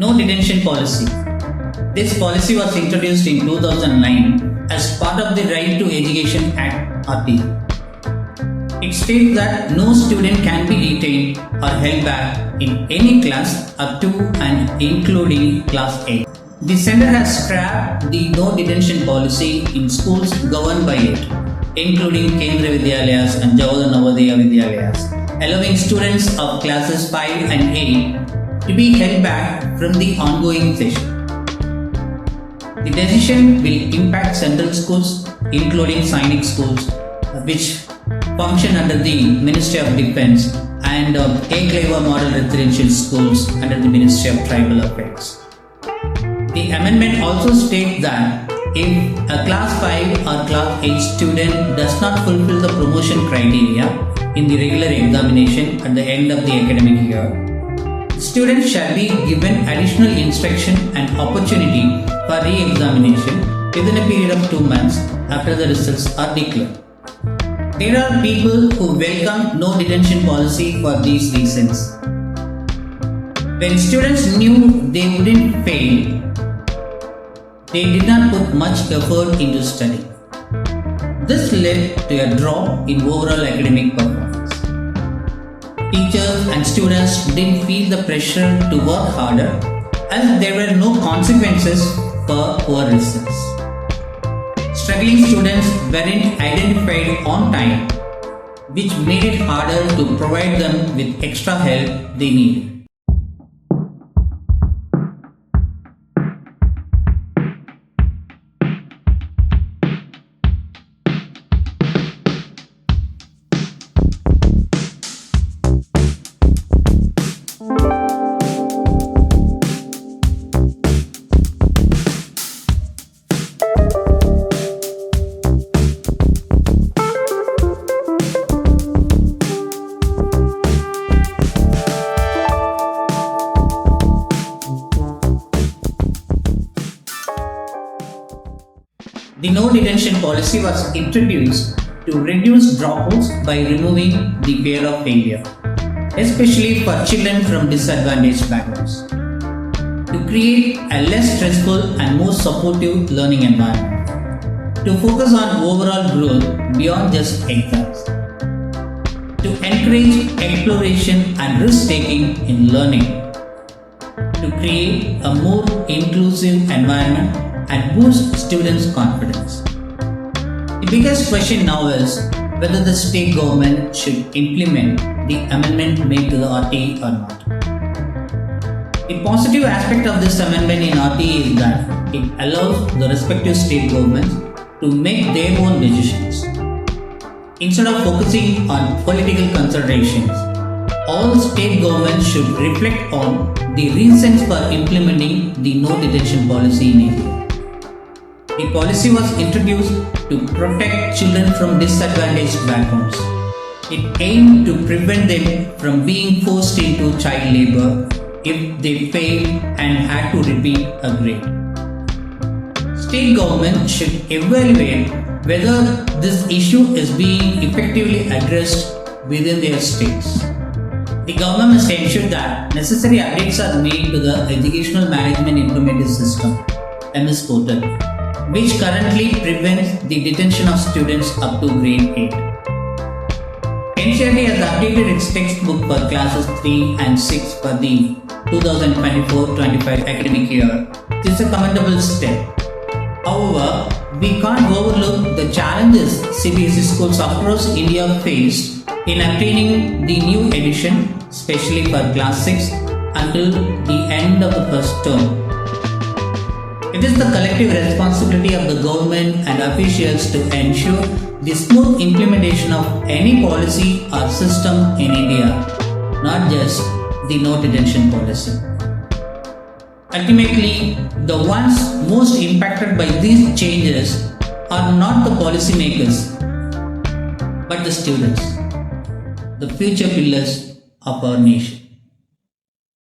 no detention policy. This policy was introduced in 2009 as part of the Right to Education Act (RT). It states that no student can be detained or held back in any class up to and including class 8. The center has scrapped the no detention policy in schools governed by it, including Kendra Vidyalayas and Jawaharlal Navodaya Vidyalayas, allowing students of classes 5 and 8 to be held back from the ongoing session. The decision will impact central schools, including Sainik schools, which function under the Ministry of Defence, and A-Claver model residential schools under the Ministry of Tribal Affairs. The amendment also states that if a class 5 or class 8 student does not fulfill the promotion criteria in the regular examination at the end of the academic year, students shall be given additional instruction and opportunity for re-examination within a period of 2 months after the results are declared. There are people who welcome no detention policy for these reasons. When students knew they wouldn't fail, they did not put much effort into study. This led to a drop in overall academic performance. Teachers and students didn't feel the pressure to work harder as there were no consequences for poor results. Struggling students weren't identified on time, which made it harder to provide them with extra help they needed. The no detention policy was introduced to reduce dropouts by removing the fear of failure, especially for children from disadvantaged backgrounds, to create a less stressful and more supportive learning environment, to focus on overall growth beyond just exams, to encourage exploration and risk-taking in learning, to create a more inclusive environment and boost students' confidence. The biggest question now is whether the state government should implement the amendment made to the RT or not. The positive aspect of this amendment in RT is that it allows the respective state governments to make their own decisions. Instead of focusing on political considerations, all state governments should reflect on the reasons for implementing the no detention policy in India. The policy was introduced to protect children from disadvantaged backgrounds. It aimed to prevent them from being forced into child labor if they failed and had to repeat a grade. State government should evaluate whether this issue is being effectively addressed within their states. The government must ensure that necessary updates are made to the Educational Management Informative System (MS portal), which currently prevents the detention of students up to grade 8. NCERT has updated its textbook for classes 3 and 6 for the 2024-25 academic year. This is a commendable step. However, we can't overlook the challenges CBSE schools across India faced in obtaining the new edition, especially for class 6, until the end of the first term. It is the collective responsibility of the government and officials to ensure the smooth implementation of any policy or system in India, not just the no detention policy. Ultimately, the ones most impacted by these changes are not the policymakers, but the students, the future pillars of our nation.